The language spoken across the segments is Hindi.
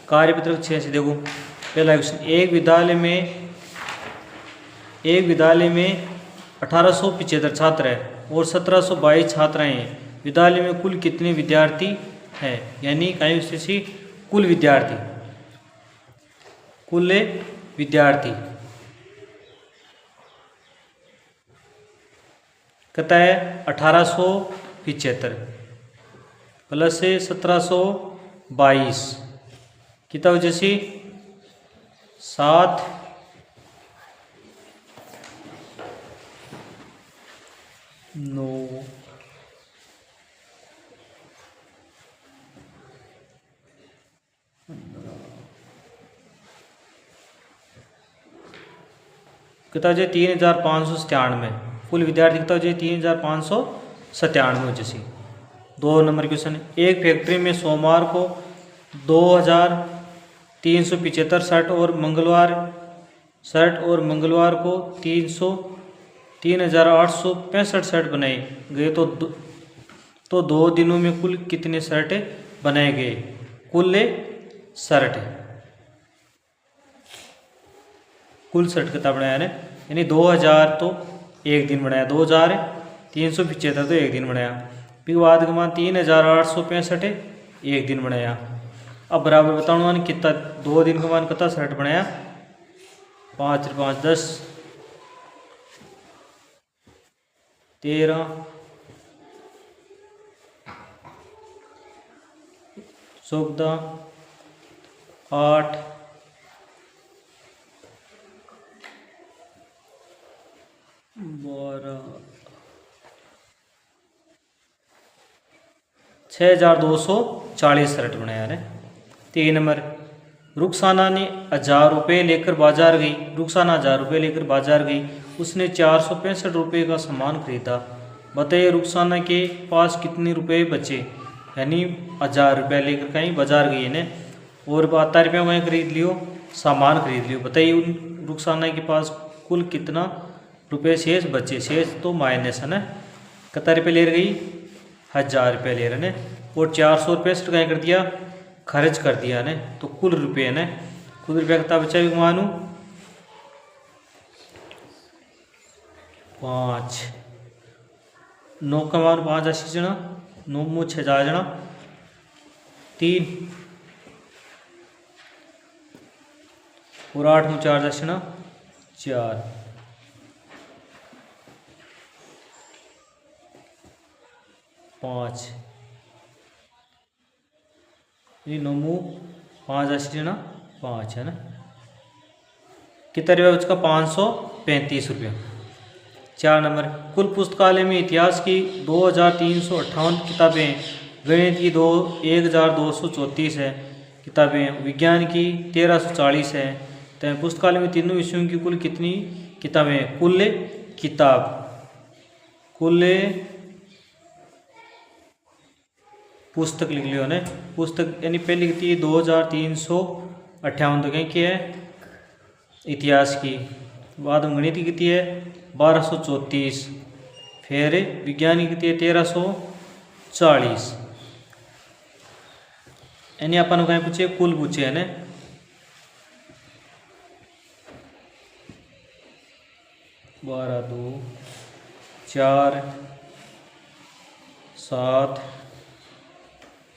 कार्यपत्रक 6 से देखो पहला क्वेश्चन, एक विद्यालय में 1875 छात्र है और 1722 छात्राएं हैं। विद्यालय में कुल कितने विद्यार्थी हैं? यानी कहीं से कुल विद्यार्थी कहता है 1875 प्लस से 1722 कितना वजह से 7 9 कितना हो जाए 3597। कुल विद्यार्थी कितना हो जाए 3597 जैसे। 2 नंबर क्वेश्चन है, एक फैक्ट्री में सोमवार को 2375 शर्ट और मंगलवार को 3865 शर्ट बनाए गए तो 2 दिनों में कुल कितने शर्ट बनाए गए? कुल शर्ट कितना बनाया है यानी 2000 तो एक दिन बनाया, 2375 तो एक दिन बनाया, फिर बाद के मान 3865 एक दिन बनाया। अब बराबर बताओ मान कितना 2 दिन के मान कितना शर्ट बनाया? 5 5 10 13 14 8 12 6240 शर्ट बनाया है। 3 नंबर, रुखसाना ने 1000 रुपये लेकर बाजार गई। उसने 465 रुपये का सामान खरीदा। बताइए रुखसाना के पास कितने रुपए बचे? यानी 1000 रुपया लेकर कहीं बाजार गई है और 72 रुपये वहीं खरीद लियो, सामान खरीद लियो। बताइए उन रुखसाना के पास कुल कितना रुपये शेष बचे? शेष तो माइनस है ना, कितना रुपये ले गई? 1000 रुपये ले रहे और 465 कहीं कर दिया, खर्च कर दिया ने, तो कुल रुपये ने कुल रुपया कितना बचा? मानू 5 9 का मान 5 80 जना 9 मुँह 6 जना 3 और 8 मुँह 4 जना 4 5 ये 9 मुँह 5 80 जना 5 है ना। कितना रुपया उसका? 535 रुपया। 4 नंबर, कुल पुस्तकालय में इतिहास की 2358 किताबें, गणित की 1234 है किताबें, विज्ञान की 1340 है। तो पुस्तकालय में तीनों विषयों की कुल कितनी किताबें? कुल पुस्तक लिख लियो ने, पुस्तक यानी पहले कितनी 2358 तो कहीं की है इतिहास की, बाद में गणित की कितनी है 1234, फिर विज्ञान की कितनी है 1340। यानी अपन कहीं पूछे कुल पूछे है ना। बारह 2 4 7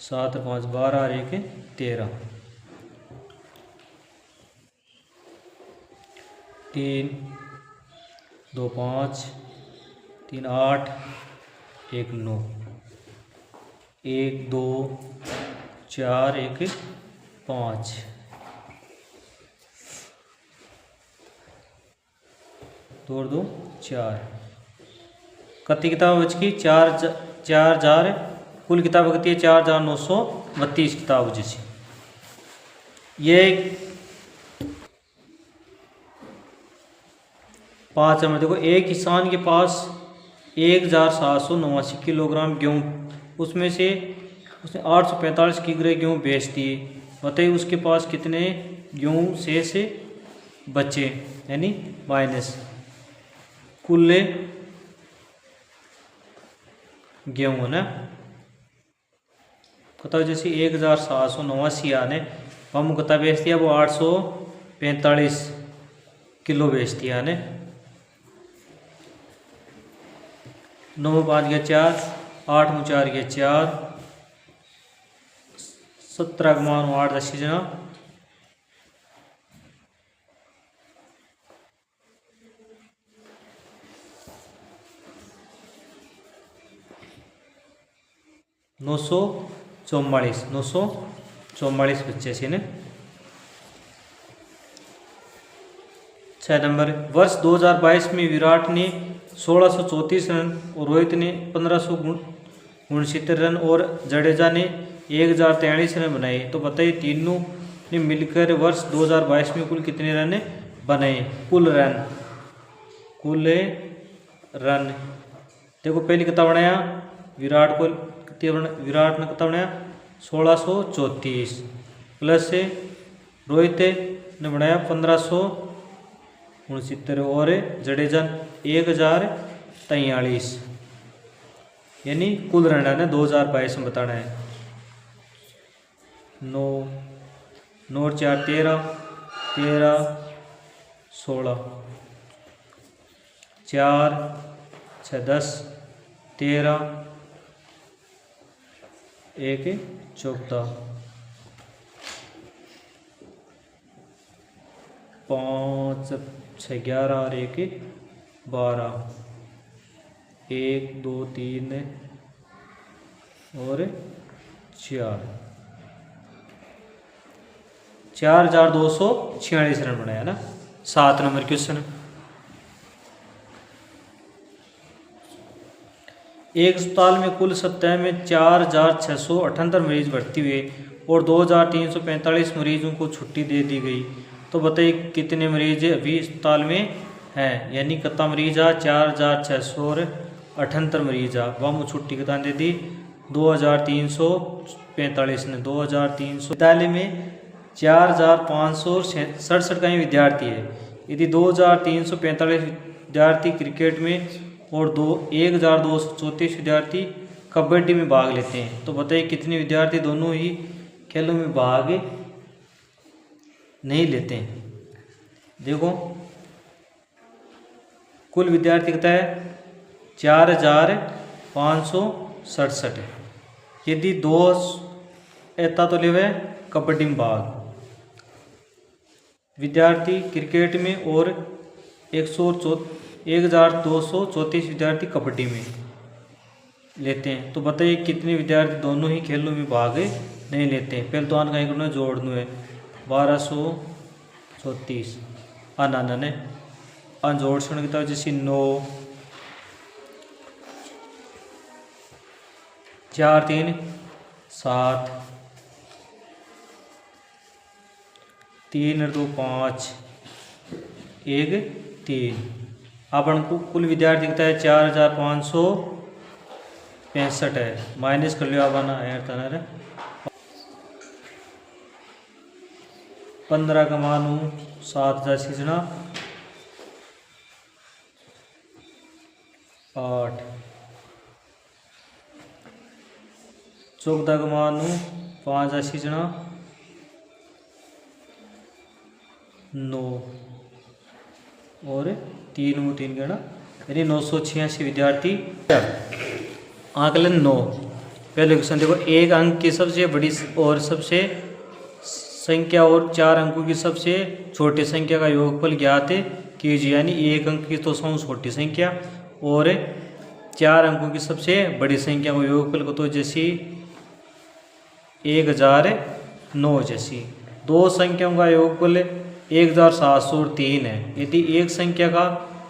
7 5 12 और 1 13 3 2 5 3 8 1 9 1 2 4 1 5 2 2 4 कितनी किताब बच गई? 4000 कुल किताब कितनी है? 4932 किताब जैसी। ये 5 नंबर देखो, एक किसान के पास 1789 किलोग्राम गेहूँ, उसमें से उसने 845 किलो गेहूँ बेच दिए। बताइए उसके पास कितने गेहूँ शेष बचे? यानी माइनस कुल गेहूँ है ना। बताओ जैसे 1789 आने हम कितना बेचती है वो 845 किलो बेचती है ने। 9 में 5 गया 4, 8 में 4 गया 4, 17 का मान 8 10 जना 944 बच्चे से ने। 6 नंबर, वर्ष 2022 में विराट ने 1634 रन और रोहित ने 1569 रन और जडेजा ने 1043 रन बनाए। तो बताइए तीनों ने मिलकर वर्ष 2022 में कुल कितने रन बनाए? कुल रन देखो पहले कितना बनाया विराट ने कितना बनाया 1634 प्लस से रोहित ने बनाया 1569 और जडेजा 1043, यानी कुल रन है 2022 में बताना है। 9 9 4 13 13 16 4 6 10 13 1 14 5 6 11 और 1 12 1 2 3 और 4246 रन बनाया ना। 7 नंबर क्वेश्चन, एक अस्पताल में कुल सप्ताह में 4678 मरीज भर्ती हुए और 2345 मरीजों को छुट्टी दे दी गई। तो बताइए कितने मरीज अभी अस्पताल में हैं? यानी कितना मरीज आ 4678 मरीज आ वह छुट्टी कितना दे दी 2345 ने। 2300 विद्यालय में 4567 का विद्यार्थी है। यदि 2345 विद्यार्थी क्रिकेट में और 1234 विद्यार्थी कबड्डी में भाग लेते हैं, तो बताइए कितने विद्यार्थी दोनों ही खेलों में भाग नहीं लेते हैं? देखो कुल विद्यार्थी कितना है 4567 है। यदि 2 ऐता तो ले कबड्डी में भाग विद्यार्थी क्रिकेट में और 1234 विद्यार्थी कबड्डी में लेते हैं, तो बताइए कितने विद्यार्थी दोनों ही खेलों में भाग नहीं लेते हैं? पहले तो आन कहीं करना जोड़ना है 1234 आना ने अन जोड़ सुन कितना जैसे 9 4 3 7 3 2 5 1 3 अपन को कुल विद्यार्थी कितना है 4565 है। माइनस कर लियो आना है 15 का मान 7 सीजना 8 14 का मान 5 सीजना 9 और 3 गणा यानी 986 विद्यार्थी। आकलन 9 पहले क्वेश्चन देखो, एक अंक की सबसे बड़ी और सबसे संख्या और 4 अंकों की सबसे छोटी संख्या का योगफल ज्ञात कीजिए। यानी एक अंक की तो सबसे छोटी संख्या और 4 अंकों की सबसे बड़ी संख्या का योगफल को, तो जैसी 1009 जैसी। दो संख्याओं का योगफल 1703 है। यदि एक संख्या का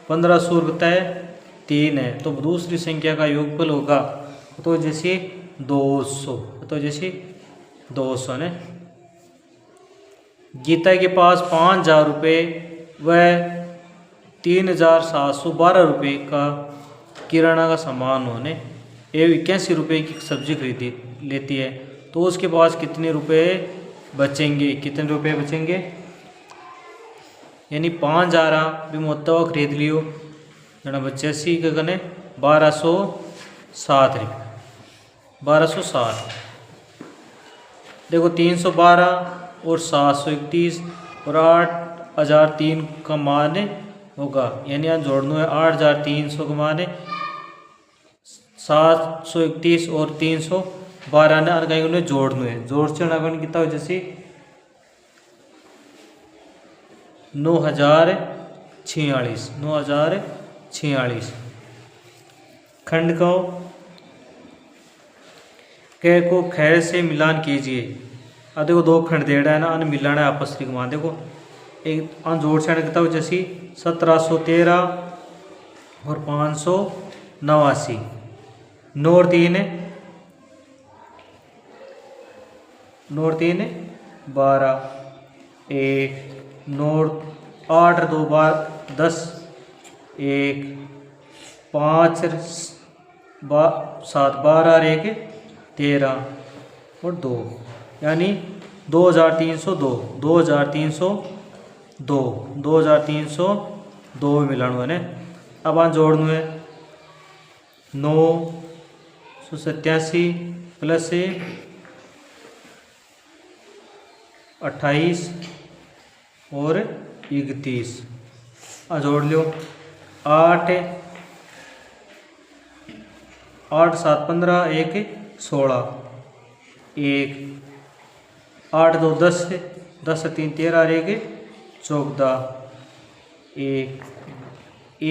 1503 है तो दूसरी संख्या का योगफल होगा तो जैसे 200, तो जैसे 200 ने। गीता के पास 5000 रुपये व 3712 रुपये का किराना का सामान होने 81 रुपये की सब्जी खरीदी लेती है, तो उसके पास कितने रुपए बचेंगे? कितने रुपए बचेंगे? यानी 5000 भी मुत्तवा खरीद लियो जना बच्चे सी के कने 1207 रुपये 1207। देखो 312 और 731 और 8003 का मान होगा, यानी यहाँ जोड़ना है 8300 का मान 731 और 312 ने कहीं उन्हें जोड़ना है। जोड़ से अपन कितना हो जैसे 9046 खंड को क को खैर से मिलान कीजिए। अब देखो दो खंड दे रहा है ना, अन मिलाना है आपस में मान। देखो एक अन जोड़ से कितना हो जैसे 1713 और 589 नोर 3 12 1 नोर 8 2 10 1 5 7 12 और 1 13 और 2 यानी 2302 मिलाना है। अब आप जोड़ना है 987 प्लस 28 और 31 जोड़ लो 8 7 15 1 16 1 8 2 10 10 3 13 और 1 14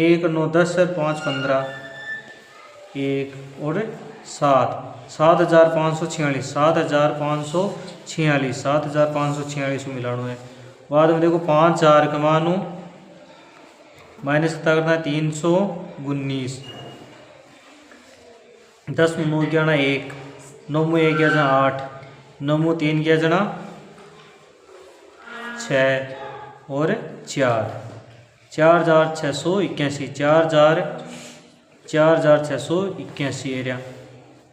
1 9 10 5 15 1 और 7 7546 को मिलाना है। बाद में देखो 5000 का मान माइनस कितना करना है 319 10 में 9 क्या 1 9 में 1 क्या 8 9 में 3 क्या जना 6 और 4 4681 4681 एरिया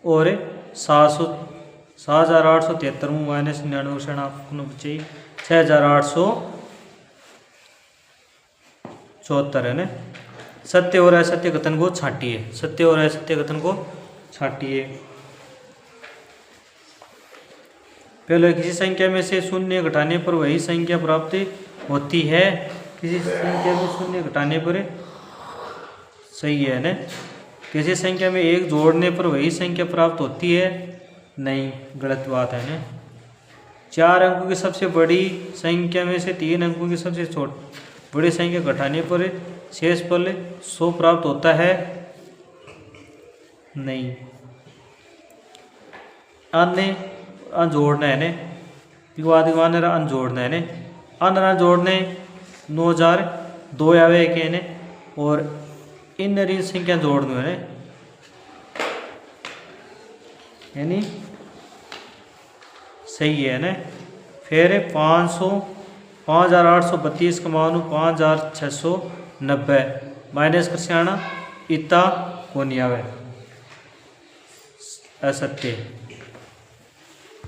और 7873 माइनस 99 आपको चाहिए 6874 है ना। सत्य और असत्य कथन को छांटिए। सत्य और असत्य कथन को छांटिए। पहले किसी संख्या में से शून्य घटाने पर वही संख्या प्राप्त होती है। किसी संख्या में शून्य घटाने पर सही है ना। किसी संख्या में एक जोड़ने पर वही संख्या प्राप्त होती है, नहीं, गलत बात है ना। 4 अंकों की सबसे बड़ी संख्या में से 3 अंकों की सबसे बड़ी संख्या घटाने पर शेषफल 100 प्राप्त होता है, नहीं। अन्य जोड़ना है ने अन जोड़ना है ने अन जोड़ने 9002 आवे के ने और इन ऋण संख्या जोड़ना है यानी सही है ना। फिर 5832 का मान 5690 माइनस कर सियाना इतना को नहीं आवे असत्य।